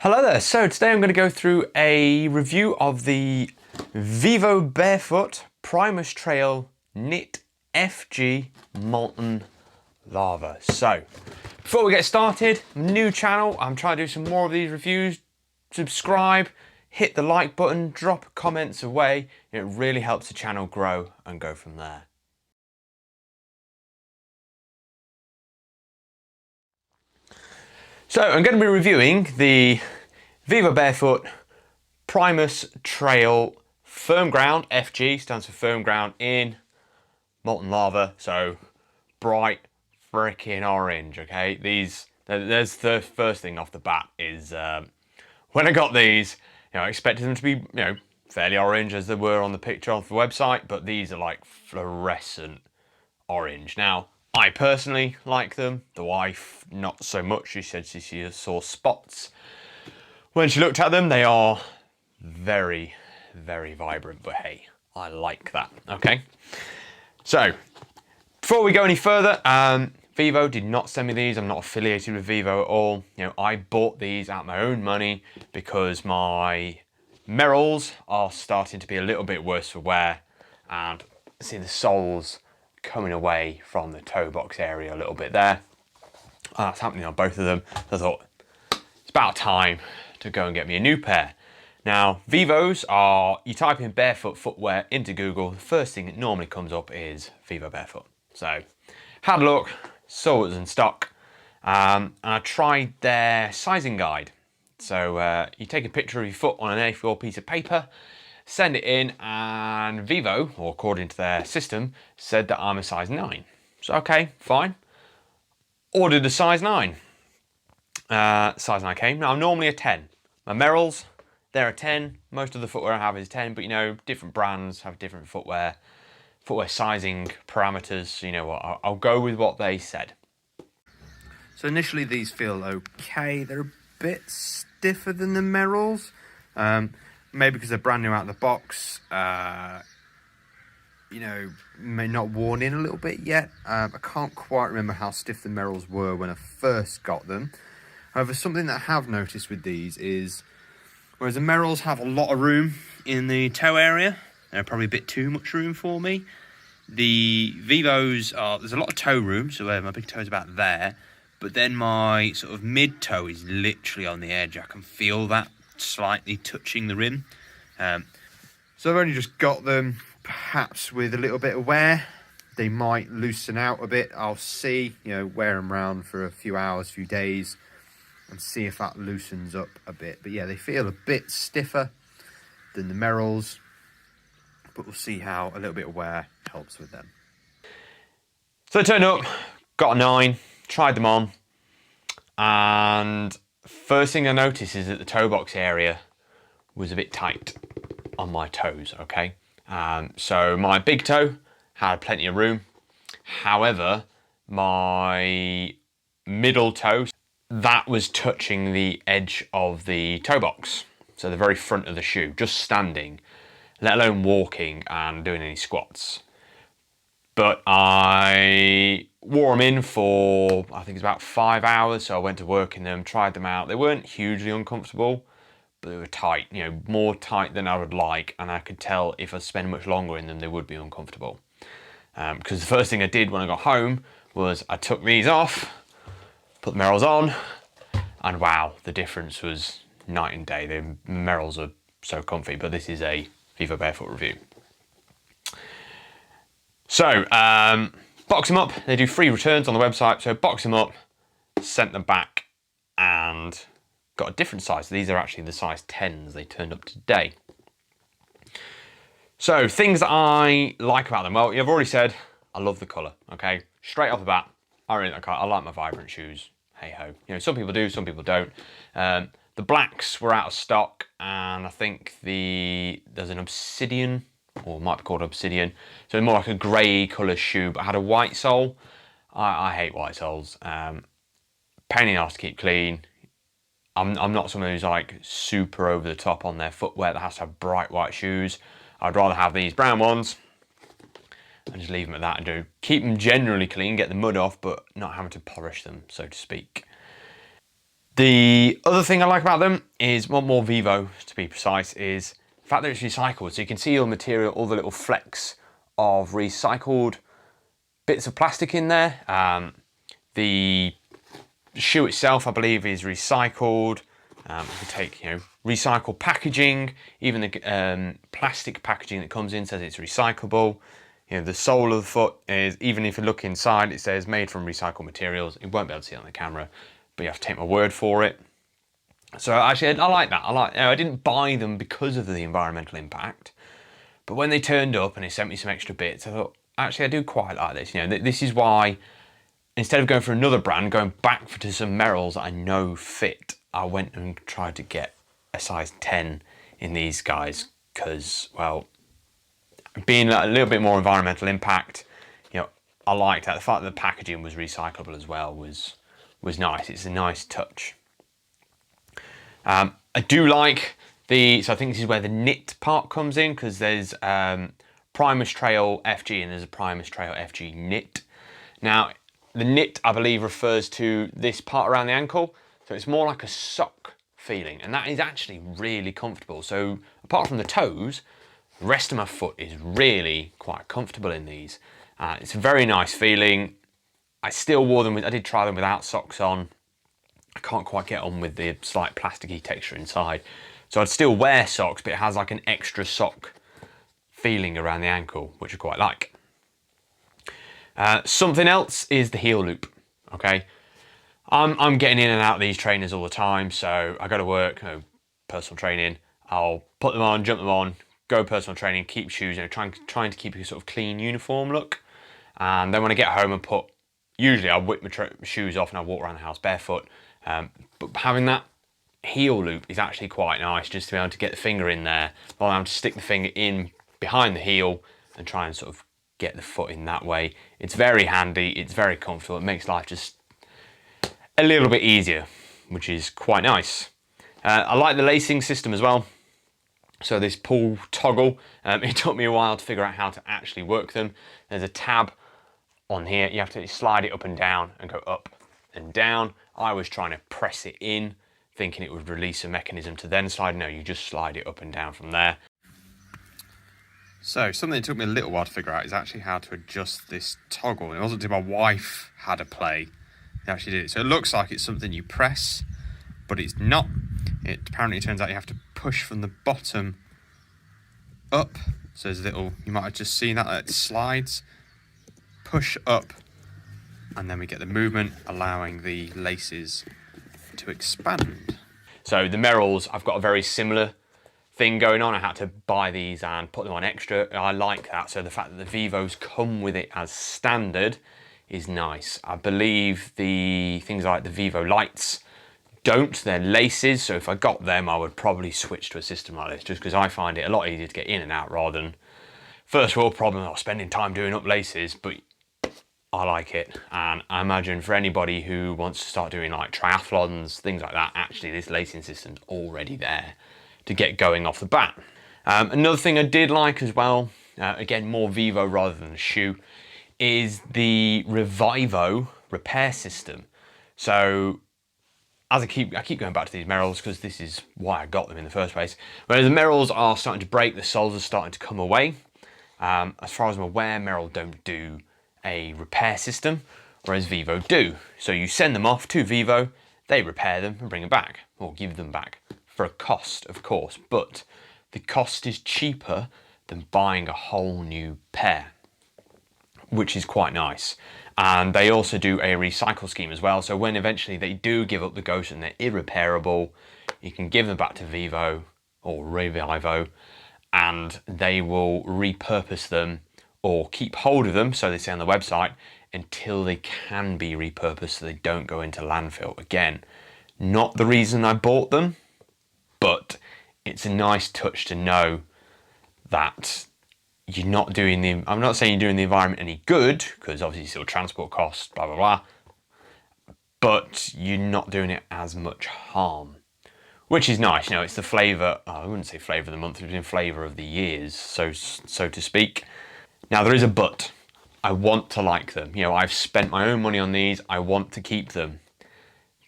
Hello there, so today I'm going to go through a review of the Vivobarefoot Primus Trail Knit FG Molten Lava. So, before we get started, new channel, I'm trying to do some more of these reviews. Subscribe, hit the like button, drop comments away, it really helps the channel grow and go from there. So I'm going to be reviewing the Vivobarefoot Primus Trail Firm Ground FG, stands for Firm Ground in Molten Lava, so bright freaking orange, okay? There's the first thing off the bat is when I got these, I expected them to be, fairly orange as they were on the picture off the website, but these are like fluorescent orange. Now, I personally like them. The wife, not so much. She said she saw spots when she looked at them. They are very, very vibrant, but hey, I like that, okay? So, before we go any further, Vivo did not send me these. I'm not affiliated with Vivo at all. I bought these out of my own money because my Merrells are starting to be a little bit worse for wear, and see the soles coming away from the toe box area a little bit there. That's happening on both of them. So I thought it's about time to go and get me a new pair. Now, Vivos are, you type in barefoot footwear into Google, the first thing that normally comes up is Vivobarefoot. So, had a look, saw it was in stock, and I tried their sizing guide. So, you take a picture of your foot on an A4 piece of paper, send it in, and Vivo, or according to their system, said that I'm a size 9. So, okay, fine. Ordered a size 9. Size 9 came. Now, I'm normally a 10. My Merrells, they're a 10. Most of the footwear I have is 10, but different brands have different footwear sizing parameters. So you know what, I'll go with what they said. So initially these feel okay. They're a bit stiffer than the Merrells. Maybe because they're brand new out of the box. May not worn in a little bit yet. I can't quite remember how stiff the Merrells were when I first got them. However, something that I have noticed with these is, whereas the Merrells have a lot of room in the toe area, they're probably a bit too much room for me. The Vivos there's a lot of toe room, so my big toe's about there, but then my sort of mid toe is literally on the edge. I can feel that slightly touching the rim. So I've only just got them, perhaps with a little bit of wear. They might loosen out a bit. I'll see, wear them around for a few hours, few days, and see if that loosens up a bit. But yeah, they feel a bit stiffer than the Merrells, but we'll see how a little bit of wear helps with them. So I turned up, got a 9, tried them on, and first thing I noticed is that the toe box area was a bit tight on my toes, okay? So my big toe had plenty of room. However, my middle toe, that was touching the edge of the toe box. So the very front of the shoe, just standing, let alone walking and doing any squats. But I wore them in for, I think it's about 5 hours. So I went to work in them, tried them out. They weren't hugely uncomfortable, but they were tight, more tight than I would like. And I could tell if I spent much longer in them, they would be uncomfortable. Because the first thing I did when I got home was I took these off, put the Merrells on, and wow, the difference was night and day. The Merrells are so comfy, but this is a Vivobarefoot review. So, box them up. They do free returns on the website, so box them up, sent them back, and got a different size. These are actually the size 10s. They turned up today. So, things that I like about them. Well, I've already said I love the colour, okay? Straight off the bat, I like my vibrant shoes. Hey-ho. Some people do, some people don't. The blacks were out of stock, and I think there's an obsidian, or it might be called obsidian, so more like a grey colour shoe, but had a white sole. I hate white soles. Pain in the arse to keep clean. I'm not someone who's like super over the top on their footwear that has to have bright white shoes. I'd rather have these brown ones and just leave them at that and keep them generally clean, get the mud off, but not having to polish them, so to speak. The other thing I like about them is, well, more Vivo to be precise, is the fact that it's recycled. So you can see all the material, all the little flecks of recycled bits of plastic in there. The shoe itself, I believe, is recycled. You can take, recycled packaging. Even the plastic packaging that comes in says it's recyclable. The sole of the foot is, even if you look inside, it says made from recycled materials. You won't be able to see it on the camera, but you have to take my word for it. So actually, I like that. I didn't buy them because of the environmental impact, but when they turned up and they sent me some extra bits, I thought, actually, I do quite like this. This is why, instead of going for another brand, going back to some Merrells that I know fit, I went and tried to get a size 10 in these guys because, well, being a little bit more environmental impact, I liked that. The fact that the packaging was recyclable as well was nice. It's a nice touch. I do like so I think this is where the knit part comes in, because there's Primus Trail FG and there's a Primus Trail FG knit. Now, the knit, I believe, refers to this part around the ankle, so it's more like a sock feeling, and that is actually really comfortable. So apart from the toes, the rest of my foot is really quite comfortable in these. It's a very nice feeling. I still wore them I did try them without socks on. I can't quite get on with the slight plasticky texture inside. So I'd still wear socks, but it has like an extra sock feeling around the ankle, which I quite like. Something else is the heel loop, okay? I'm getting in and out of these trainers all the time, so I go to work, personal training, I'll put them on, jump them on, go personal training, keep shoes, trying to keep a sort of clean uniform look. And then when I get home and usually I'll whip my shoes off and I'll walk around the house barefoot. But having that heel loop is actually quite nice, just to be able to get the finger in there, while I'm to stick the finger in behind the heel and try and sort of get the foot in that way. It's very handy, it's very comfortable, it makes life just a little bit easier, which is quite nice. I like the lacing system as well. So this pull toggle, it took me a while to figure out how to actually work them. There's a tab on here, you have to slide it up and down and go up and down. I was trying to press it in, thinking it would release a mechanism to then slide. No, you just slide it up and down from there. So something that took me a little while to figure out is actually how to adjust this toggle. It wasn't until my wife had a play that actually did it. So it looks like it's something you press, but it's not. It apparently turns out you have to push from the bottom up. So there's a little, you might have just seen that it slides, push up, and then we get the movement allowing the laces to expand. So the Merrells, I've got a very similar thing going on. I had to buy these and put them on extra. I like that. So the fact that the Vivos come with it as standard is nice. I believe the things like the Vivo lights don't. They're laces. So if I got them, I would probably switch to a system like this, just because I find it a lot easier to get in and out rather than first world problem of spending time doing up laces. But I like it, and I imagine for anybody who wants to start doing like triathlons, things like that, actually this lacing system's already there to get going off the bat. Another thing I did like as well, again more Vivo rather than a shoe, is the Revivo repair system. So as I keep going back to these Merrells because this is why I got them in the first place. Whereas the Merrells are starting to break, the soles are starting to come away. As far as I'm aware, Merrell don't do a repair system, whereas Vivo do. So you send them off to Vivo, they repair them and bring them back, or give them back, for a cost, of course, but the cost is cheaper than buying a whole new pair, which is quite nice. And they also do a recycle scheme as well, so when eventually they do give up the ghost and they're irreparable, you can give them back to Vivo or Revivo, and they will repurpose them or keep hold of them, so they say on the website, until they can be repurposed so they don't go into landfill. Again, not the reason I bought them, but it's a nice touch to know that you're not doing I'm not saying you're doing the environment any good, because obviously still transport costs, blah, blah, blah, but you're not doing it as much harm, which is nice. It's the flavour, I wouldn't say flavour of the month, it's been flavour of the years, so to speak. Now there is a but. I want to like them. I've spent my own money on these. I want to keep them.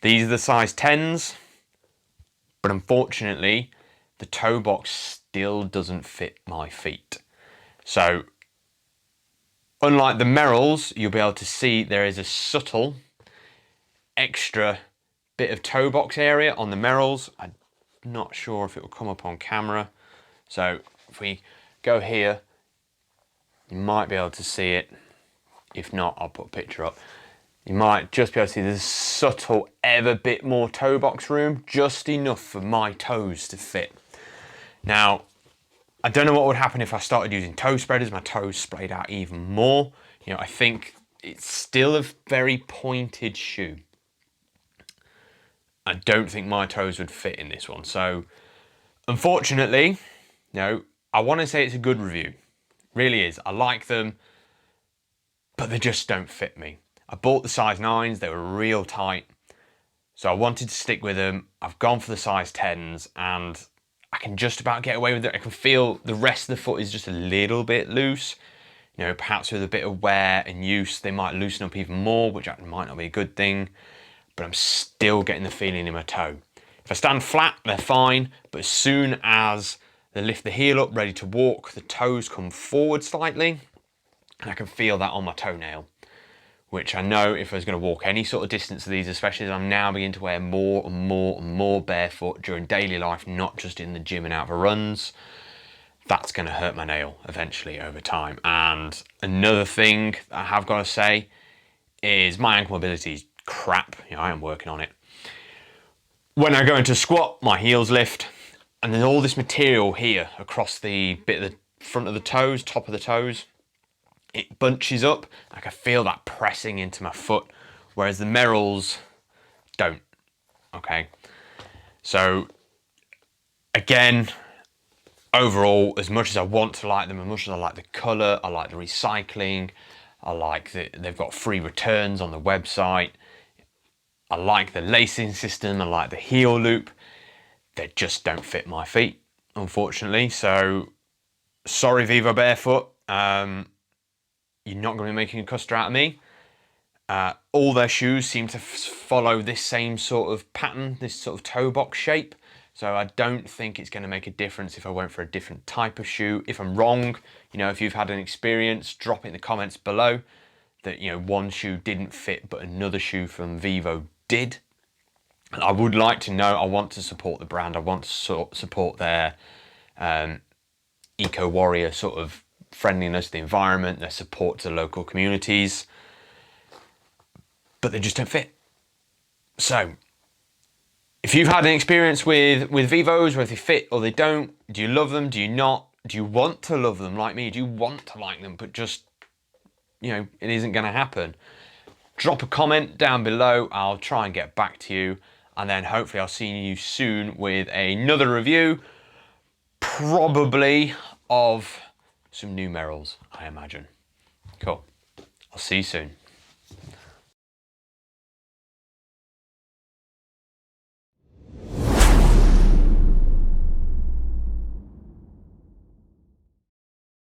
These are the size 10s, but unfortunately, the toe box still doesn't fit my feet. So, unlike the Merrells, you'll be able to see there is a subtle extra bit of toe box area on the Merrells. I'm not sure if it will come up on camera. So, if we go here, you might be able to see it. If not, I'll put a picture up. You might just be able to see there's subtle ever bit more toe box room, just enough for my toes to fit. Now, I don't know what would happen if I started using toe spreaders, my toes sprayed out even more. You know, I think it's still a very pointed shoe. I don't think my toes would fit in this one. So, unfortunately, no, I want to say it's a good review. Really is. I like them, but they just don't fit me. I bought the size 9s, they were real tight, so I wanted to stick with them. I've gone for the size 10s, and I can just about get away with it. I can feel the rest of the foot is just a little bit loose. You know, perhaps with a bit of wear and use, they might loosen up even more, which might not be a good thing, but I'm still getting the feeling in my toe. If I stand flat, they're fine, but as soon as they lift the heel up, ready to walk, the toes come forward slightly, and I can feel that on my toenail, which I know if I was going to walk any sort of distance of these, especially as I'm now beginning to wear more and more and more barefoot during daily life, not just in the gym and out for runs, that's going to hurt my nail eventually over time. And another thing I have got to say is my ankle mobility is crap. You know, I am working on it. When I go into squat, my heels lift, and there's all this material here across the bit of the front of the toes, top of the toes. It bunches up. I can feel that pressing into my foot, whereas the Merrells don't. Okay. So, again, overall, as much as I want to like them, as much as I like the colour, I like the recycling, I like that they've got free returns on the website, I like the lacing system, I like the heel loop, they just don't fit my feet, unfortunately. So, sorry Vivobarefoot, you're not going to be making a customer out of me. All their shoes seem to follow this same sort of pattern, this sort of toe box shape. So I don't think it's going to make a difference if I went for a different type of shoe. If I'm wrong, you know, if you've had an experience, drop it in the comments below that, you know, one shoe didn't fit, but another shoe from Vivo did. And I would like to know. I want to support the brand. I want to support their eco-warrior sort of friendliness to the environment, their support to local communities, but they just don't fit. So, if you've had an experience with Vivos, whether they fit or they don't, do you love them, do you not? Do you want to love them like me? Do you want to like them, but just, you know, it isn't going to happen? Drop a comment down below, I'll try and get back to you, and then hopefully I'll see you soon with another review, probably of some new Merrells, I imagine. Cool. I'll see you soon.